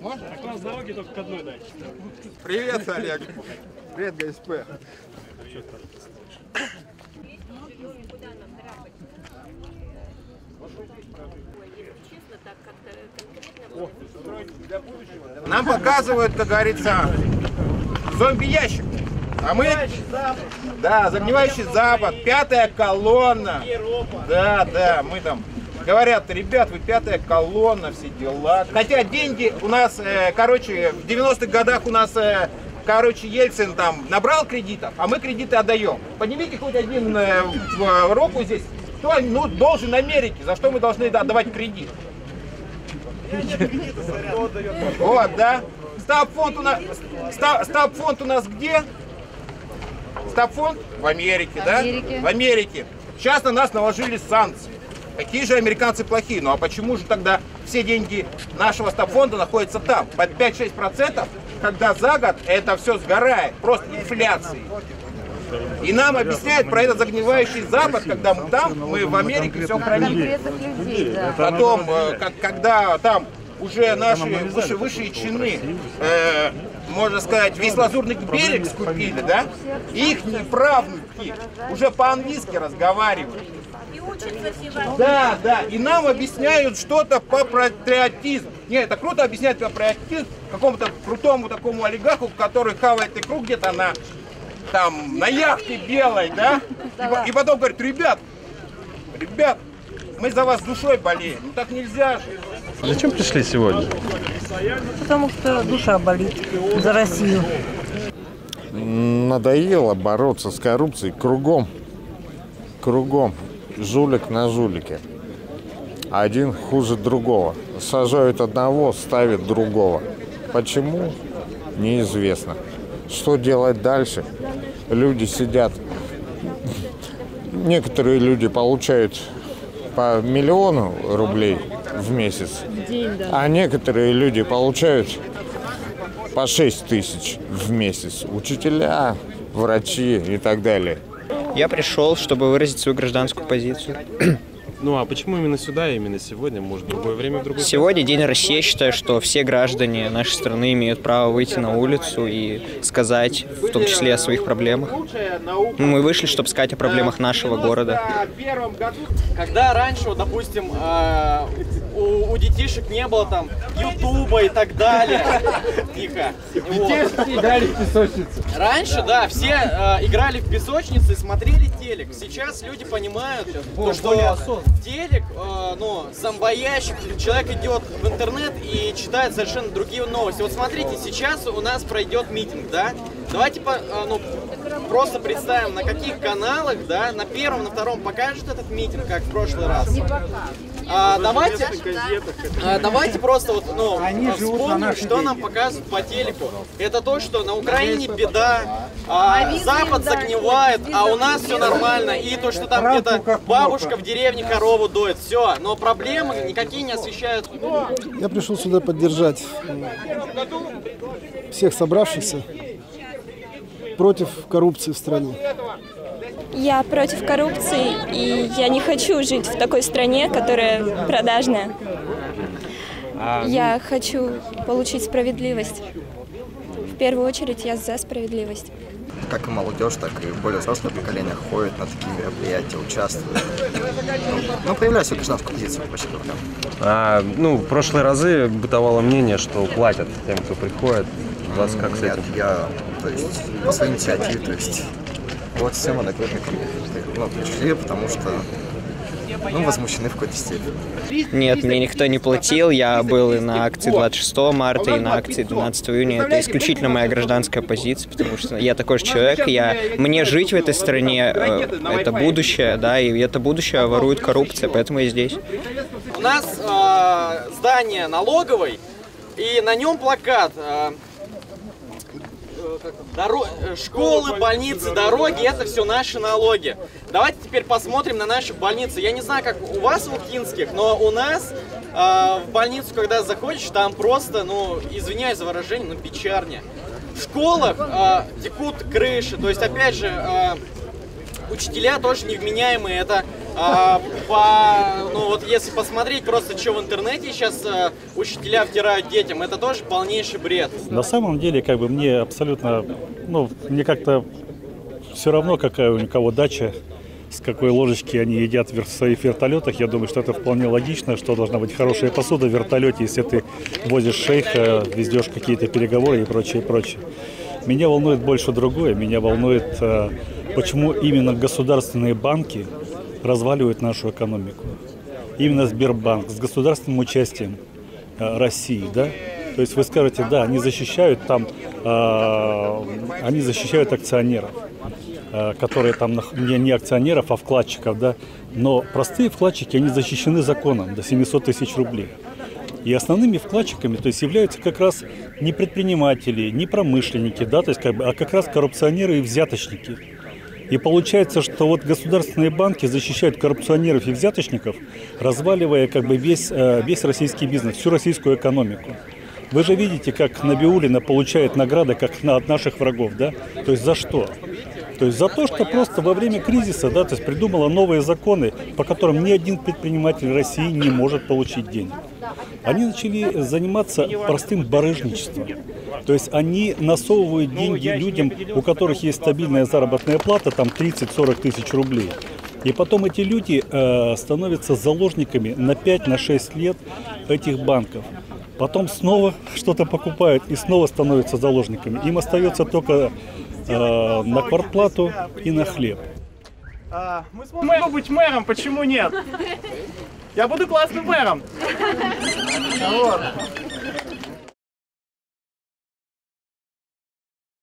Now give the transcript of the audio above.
Можно? Так у нас дороги только к одной даче. Привет, Олег. Привет, ГСП. Нам показывают, как говорится, зомби-ящик. А мы... Да, загнивающий Запад, 5-я колонна. Да, мы там... Говорят, ребят, вы 5-я колонна, все дела. Хотя деньги у нас, короче, в 90-х годах у нас, короче, Ельцин там набрал кредитов, а мы кредиты отдаем. Поднимите хоть один в руку здесь, кто должен Америке, за что мы должны отдавать кредит. Вот, да. Стабфонд у нас где? Стабфонд? В Америке, да? В Америке. Сейчас на нас наложили санкции. Какие же американцы плохие? Ну а почему же тогда все деньги нашего стабфонда находятся там? Под 5-6%, когда за год это все сгорает, просто инфляцией. И нам объясняют про этот загнивающий Запад, когда мы в Америке все храним. Потом, когда там уже наши высшие чины, можно сказать, весь Лазурный берег скупили, да? Их правнуки уже по-английски разговаривают. Да, и нам объясняют что-то по патриотизму. Нет, это круто объяснять по патриотизму какому-то крутому такому олигарху, который хавает икру где-то на яхте белой, да? И потом говорит, ребят, мы за вас душой болеем. Ну так нельзя же. Зачем пришли сегодня? Потому что душа болит за Россию. Надоело бороться с коррупцией кругом. Жулик на жулике. Один хуже другого. Сажают одного, ставят другого. Почему? Неизвестно. Что делать дальше? Люди сидят. Некоторые люди получают по 1 000 000 рублей в месяц. А некоторые люди получают по 6 000 в месяц. Учителя, врачи и так далее. Я пришел, чтобы выразить свою гражданскую позицию. Ну а почему именно сюда, именно сегодня? Может, в другое время, в другой Сегодня День России. Я считаю, что все граждане нашей страны имеют право выйти на улицу и сказать, в том числе, о своих проблемах. Мы вышли, чтобы сказать о проблемах нашего города. Когда раньше, вот, допустим, у детишек не было там Ютуба и так далее. Тихо. Детишки играли в песочнице. Раньше, да, все играли в песочнице и смотрели телек. Сейчас люди понимают, что телек, зомбоящик, человек идет в интернет и читает совершенно другие новости. Вот смотрите, сейчас у нас пройдет митинг, да? Давайте просто представим, на каких каналах, да, на первом, на втором покажут этот митинг, как в прошлый раз. Давайте просто вспомним, что нам показывают по телеку. Это то, что на Украине беда, Запад загнивает, а у нас все нормально. И то, что там где-то бабушка в деревне корову доит. Все, но проблемы никакие не освещают. Я пришел сюда поддержать всех собравшихся против коррупции в стране. Я против коррупции, и я не хочу жить в такой стране, которая продажная. Я хочу получить справедливость. В первую очередь я за справедливость. Как и молодежь, так и более взрослое поколение ходит на такие мероприятия, участвует. Проявляю свою гражданскую позицию, вообще говоря. В прошлые разы бытовало мнение, что платят тем, кто приходит. У вас как с этим? Нет, я, по своей инициативе, вот всем одногруппникам пришли, потому что возмущены в какой-то степени. Нет, мне никто не платил. Я был и на акции 26 марта, и на акции 12 июня. Это исключительно моя гражданская позиция, потому что я такой же человек. Мне жить в этой стране это будущее, да, и это будущее ворует коррупция, поэтому я здесь. У нас здание налоговой, и на нем плакат. Школы, больницы, дороги — это все наши налоги. Давайте теперь посмотрим на наши больницы. Я не знаю, как у вас в Лукинских, но у нас в больницу, когда заходишь, там просто, извиняюсь за выражение, печарня. В школах текут крыши, то есть, опять же, учителя тоже невменяемые. Это Ну вот если посмотреть просто, что в интернете сейчас учителя втирают детям, это тоже полнейший бред. На самом деле, как бы мне абсолютно, ну, мне как-то все равно, какая у кого дача, с какой ложечки они едят в своих вертолетах. Я думаю, что это вполне логично, что должна быть хорошая посуда в вертолете, если ты возишь шейха, везешь какие-то переговоры и прочее, прочее. Меня волнует больше другое. Меня волнует, почему именно государственные банки разваливают нашу экономику. Именно Сбербанк с государственным участием России, да? То есть вы скажете, да, они защищают там, они защищают акционеров, которые там не акционеров, а вкладчиков, да. Но простые вкладчики, они защищены законом до 700 тысяч рублей. И основными вкладчиками, то есть, являются как раз не предприниматели, не промышленники, да, то есть, как бы, а как раз коррупционеры и взяточники. И получается, что вот государственные банки защищают коррупционеров и взяточников, разваливая как бы весь российский бизнес, всю российскую экономику. Вы же видите, как Набиуллина получает награды как от наших врагов, да? То есть за что? То есть за то, что просто во время кризиса, да, то есть придумала новые законы, по которым ни один предприниматель России не может получить денег. Они начали заниматься простым барыжничеством. То есть они насовывают деньги людям, у которых есть стабильная заработная плата, там 30-40 тысяч рублей. И потом эти люди становятся заложниками на 5-6 лет этих банков. Потом снова что-то покупают и снова становятся заложниками. Им остается только на квартплату и на хлеб. Могу быть мэром, почему нет? Я буду классным мэром. Вот.